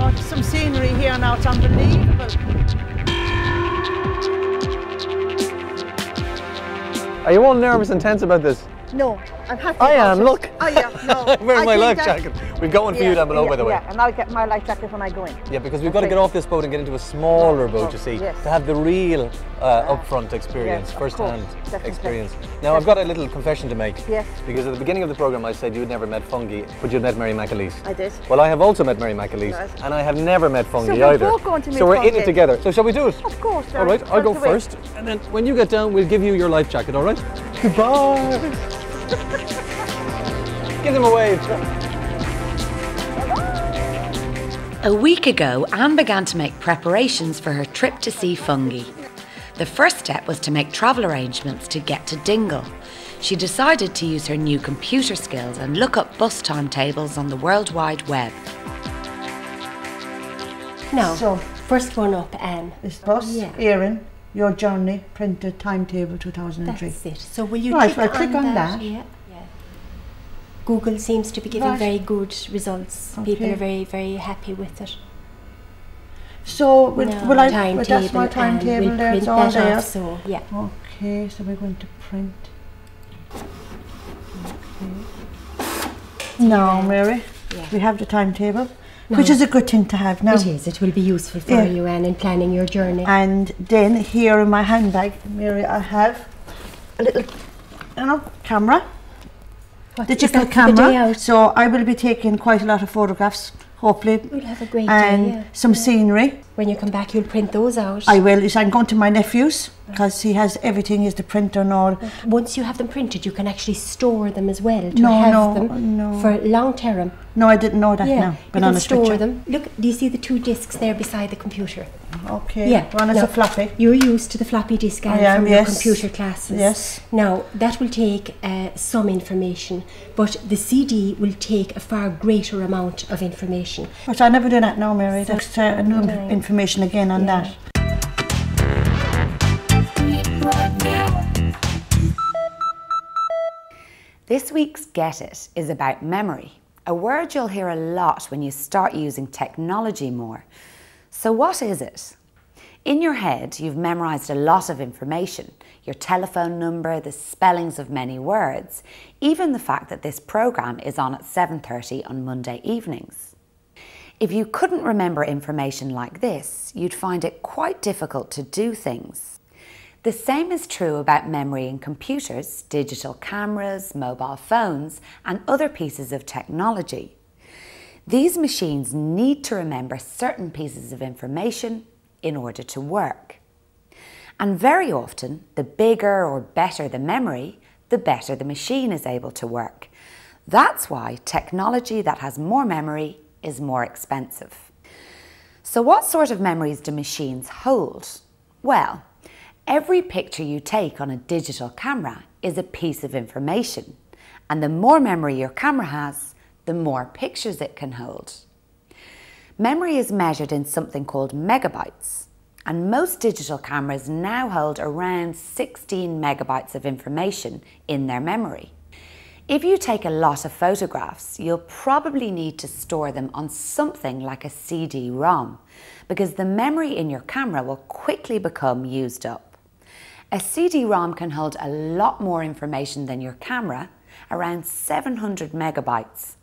Oh, some scenery here now, it's unbelievable. Are you all nervous and tense about this? No, I'm happy. I am, look. Oh yeah, no. I'm wearing my life that- jacket. We've got one for you down below, by the way. Yeah, and I'll get my life jacket when I go in. Yeah, because we've got to get off this boat and get into a smaller boat, you see, yes. to have the real upfront experience, Yes, of first-hand course, definitely. experience. Now, I've got a little confession to make. Yes. Because at the beginning of the programme I said you'd never met Fungi, but you'd met Mary McAleese. I did. Well, I have also met Mary McAleese, Right. and I have never met Fungi we're either. both going to meet so we're in Fungi. it together. So shall we do it? Of course. All right, I'll go That's the way. first, and then when you get down, we'll give you your life jacket, all right? Goodbye. Give them a wave. A week ago, Anne began to make preparations for her trip to see Fungi. The first step was to make travel arrangements to get to Dingle. She decided to use her new computer skills and look up bus timetables on the World Wide Web. Now, So- first one up, Anne. This bus, Yeah. Erin, your journey, printed timetable 2003. That's it. So will you Right, click, I'll click on that. Yeah. Google seems to be giving Right. very good results. People Okay. are very, very happy with it. So, will I, timetable, that's my and timetable we'll there, print it's all that there. off, so yeah. Okay, so we're going to print. Okay. Now, Mary, Yeah. we have the timetable, which is a good thing to have now. It is. It will be useful for Yeah. you, Anne, in planning your journey. And then here in my handbag, Mary, I have a little, camera. What, Digital is that for the day camera. out? So I will be taking quite a lot of photographs, hopefully. We'll have a great day, And yeah. some scenery. When you come back, you'll print those out. I will. I'm going to my nephew's because he has everything. He has the printer and all. Once you have them printed, you can actually store them as well to No, have no, them no. for long term. No, I didn't know that now. you But can on a store picture. them. Look, do you see the two discs there beside the computer? Okay. Yeah. One is Now, a floppy. You're used to the floppy disk, Anne, I am, from your yes. computer classes. Yes. Now, that will take some information, but the CD will take a far greater amount of information. But I never do that now, Mary. That's new Right. information again on Yeah. that. This week's Get It is about memory, a word you'll hear a lot when you start using technology more. So what is it? In your head, you've memorised a lot of information, your telephone number, the spellings of many words, even the fact that this programme is on at 7:30 on Monday evenings. If you couldn't remember information like this, you'd find it quite difficult to do things. The same is true about memory in computers, digital cameras, mobile phones, and other pieces of technology. These machines need to remember certain pieces of information in order to work. And very often, the bigger or better the memory, the better the machine is able to work. That's why technology that has more memory is more expensive. So what sort of memories do machines hold? Well, every picture you take on a digital camera is a piece of information, and the more memory your camera has, the more pictures it can hold. Memory is measured in something called megabytes, and most digital cameras now hold around 16 megabytes of information in their memory. If you take a lot of photographs, you'll probably need to store them on something like a CD-ROM, because the memory in your camera will quickly become used up. A CD-ROM can hold a lot more information than your camera, around 700 megabytes,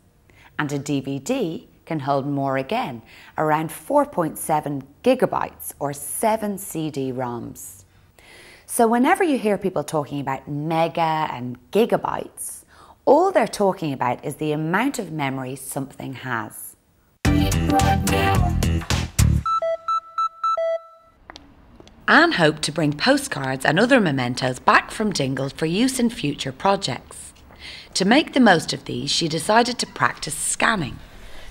and a DVD can hold more again, around 4.7 gigabytes or 7 CD-ROMs. So whenever you hear people talking about mega and gigabytes, all they're talking about is the amount of memory something has. Anne hoped to bring postcards and other mementos back from Dingle for use in future projects. To make the most of these, she decided to practice scanning.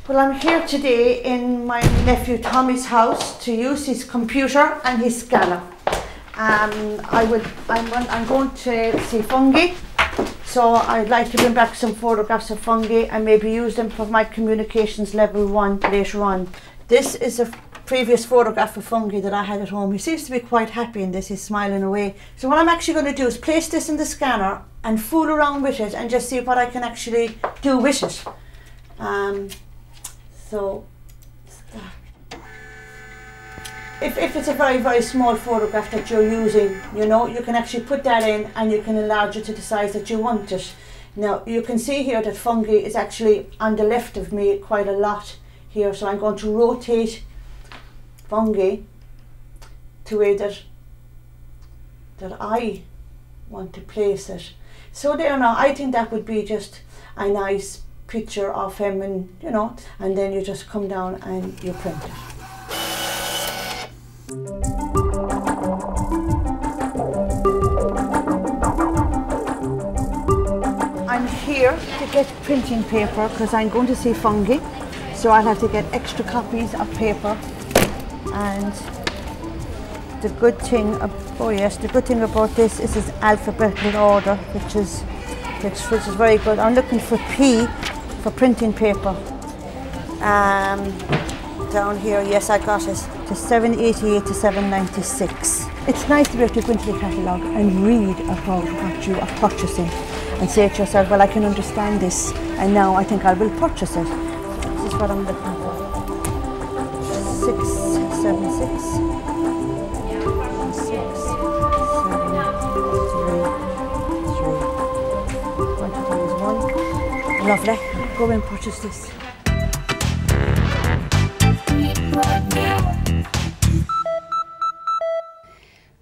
Well, I'm here today in my nephew Tommy's house to use his computer and his scanner. I'm going to see Fungi, so I'd like to bring back some photographs of Fungi and maybe use them for my communications level 1 later on. This is a previous photograph of Fungi that I had at home. He seems to be quite happy in this, he's smiling away. So what I'm actually going to do is place this in the scanner and fool around with it and just see what I can actually do with it. So, if it's a very, very small photograph that you're using, you know, you can actually put that in and you can enlarge it to the size that you want it. Now, you can see here that Fungi is actually on the left of me quite a lot here, so I'm going to rotate Fungi to way that I want to place it. So there now, I think that would be just a nice picture of him, and you know, and then you just come down and you print it. I'm here to get printing paper because I'm going to see Fungi, so I'll have to get extra copies of paper. And the good thing, the good thing about this is it's alphabetical order, which is very good. I'm looking for P for printing paper. Down here, yes, I got it. To 788 to 796. It's nice to be able to go into the catalogue and read about what you are purchasing and say to yourself, well, I can understand this, and now I think I will purchase it. This is what I'm looking for. 676. 6, 7, 3, 3. 1 Lovely. Go and purchase this.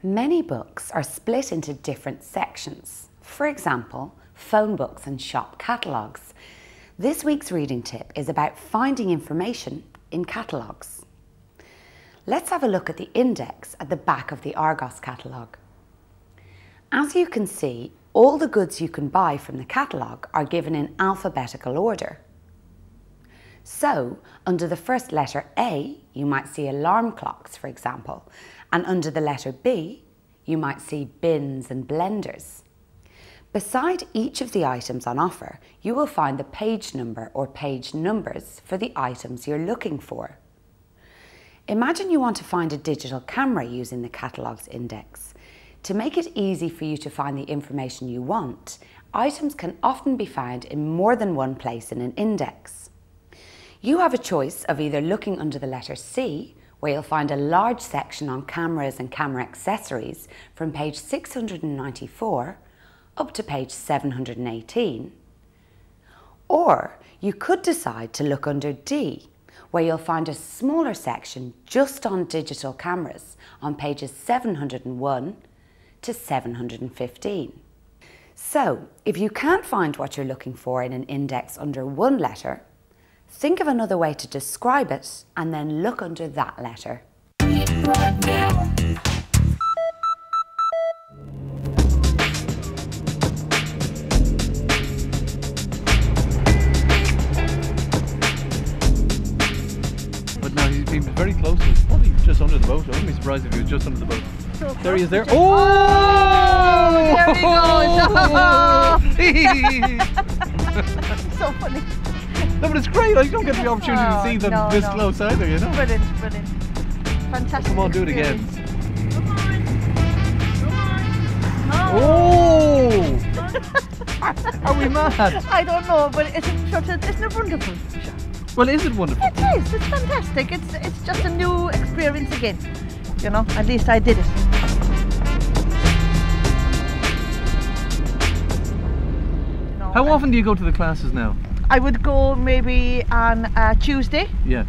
Many books are split into different sections. For example, phone books and shop catalogues. This week's reading tip is about finding information in catalogues. Let's have a look at the index at the back of the Argos catalogue. As you can see, all the goods you can buy from the catalogue are given in alphabetical order. So, under the first letter A, you might see alarm clocks, for example, and under the letter B, you might see bins and blenders. Beside each of the items on offer, you will find the page number or page numbers for the items you're looking for. Imagine you want to find a digital camera using the catalogue's index. To make it easy for you to find the information you want, items can often be found in more than one place in an index. You have a choice of either looking under the letter C, where you'll find a large section on cameras and camera accessories from page 694 up to page 718. Or you could decide to look under D, where you'll find a smaller section just on digital cameras on pages 701 to 715. So, if you can't find what you're looking for in an index under one letter, think of another way to describe it and then look under that letter. But now he's been very close. He's probably just under the boat. I wouldn't be surprised if he was just under the boat. So there he is there. Oh! There he goes! So funny. No, but it's great. I don't get the opportunity to see them this close either, you know. Brilliant, brilliant. Fantastic. Come on, do it again. Oh! Are we mad? I don't know, but isn't it wonderful? Well, is it wonderful? It is. It's fantastic. It's just a new experience again. You know, at least I did it. How often do you go to the classes now? I would go maybe on Tuesday, Yeah.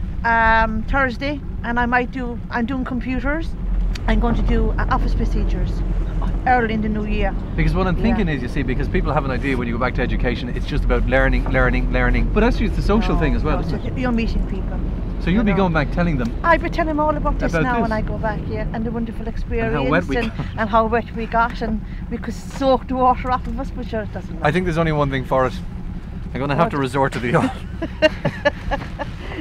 Thursday, and I'm doing computers. I'm going to do office procedures early in the new year. Because what I'm thinking is, you see, because people have an idea when you go back to education, it's just about learning. But actually it's the social thing as well, isn't it? You're meeting people. So you'll be going back telling them. I'll be telling them all about this now this. when I go back, yeah, and the wonderful experience how wet we got. and how wet we got, and we could soak the water off of us, but sure it doesn't matter. I think there's only one thing for it. I'm going to have to resort to the yacht.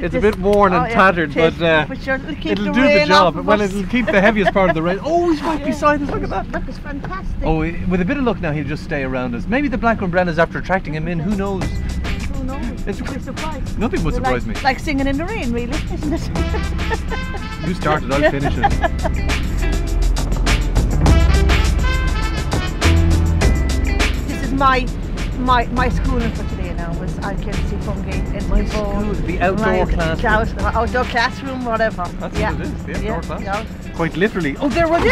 It's a bit worn and tattered, but it'll do the job. Well, it'll keep the heaviest part of the rain. Oh, he's right beside us, look at that. Look, it's fantastic. Oh, with a bit of luck now, he'll just stay around us. Maybe the black umbrella's after attracting him in, who knows? Who knows? It's You'll be surprised. Nothing would surprise me. Like singing in the rain, really, isn't it? You started, I'll finish it. This is my schooling for today now. I came to see fungi in my school, the outdoor classroom. Outdoor classroom, whatever. That's what it is, the outdoor classroom. Yeah. Quite literally. Oh, there was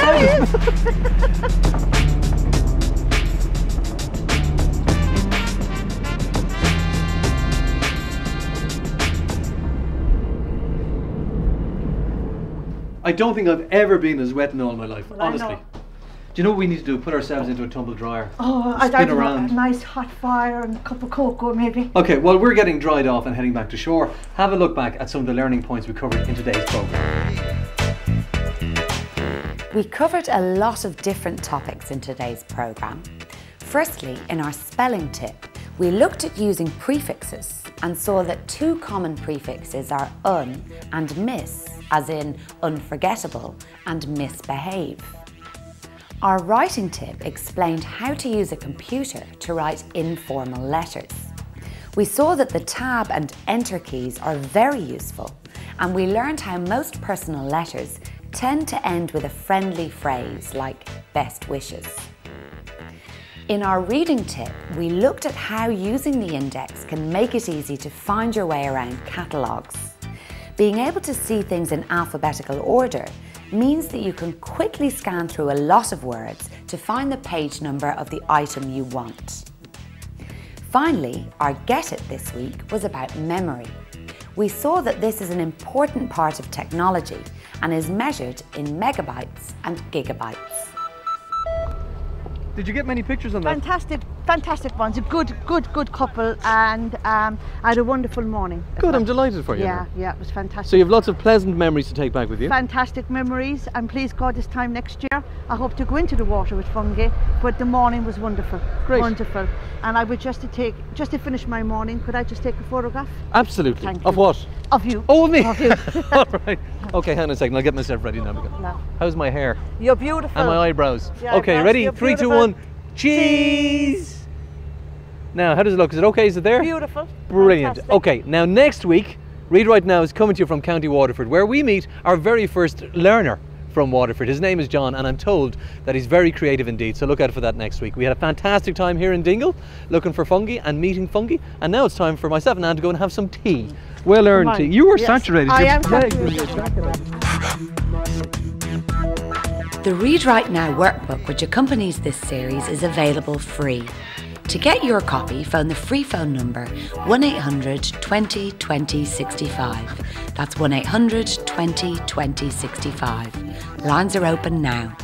I don't think I've ever been as wet in all my life, honestly. Do you know what we need to do? Put ourselves into a tumble dryer. Oh, I'd around. A nice hot fire and a cup of cocoa maybe. Okay, while we're getting dried off and heading back to shore, have a look back at some of the learning points we covered in today's programme. We covered a lot of different topics in today's programme. Firstly, in our spelling tip, we looked at using prefixes and saw that two common prefixes are un and miss, as in unforgettable and misbehave. Our writing tip explained how to use a computer to write informal letters. We saw that the tab and enter keys are very useful, and we learned how most personal letters tend to end with a friendly phrase like best wishes. In our reading tip, we looked at how using the index can make it easy to find your way around catalogues. Being able to see things in alphabetical order means that you can quickly scan through a lot of words to find the page number of the item you want. Finally, our Get It this week was about memory. We saw that this is an important part of technology and is measured in megabytes and gigabytes. Did you get many pictures on that? Fantastic ones. A good couple, and I had a wonderful morning. Good, I'm delighted for you. Yeah, it was fantastic. So you have lots of pleasant memories to take back with you? Fantastic memories, and please God, this time next year, I hope to go into the water with fungi, but the morning was wonderful. Great. Wonderful. And I would just to finish my morning, could I just take a photograph? Absolutely. Thank you. Of what? Of you. Oh, of me? Of you. All right. Okay, hang on a second, I'll get myself ready now. No. How's my hair? You're beautiful. And my eyebrows. Yeah, okay, ready? 3, 2, 1. Cheese! Now, how does it look? Is it okay? Is it there? Beautiful. Brilliant. Fantastic. Okay, now next week, Read Right Now is coming to you from County Waterford, where we meet our very first learner from Waterford. His name is John, and I'm told that he's very creative indeed, so look out for that next week. We had a fantastic time here in Dingle, looking for fungi and meeting fungi, and now it's time for myself and Anne to go and have some tea. Well earned tea. You were saturated. I am saturated. The Read Right Now workbook, which accompanies this series, is available free. To get your copy, phone the free phone number 1800 20 20 65. That's 1800 20 20 65. Lines are open now.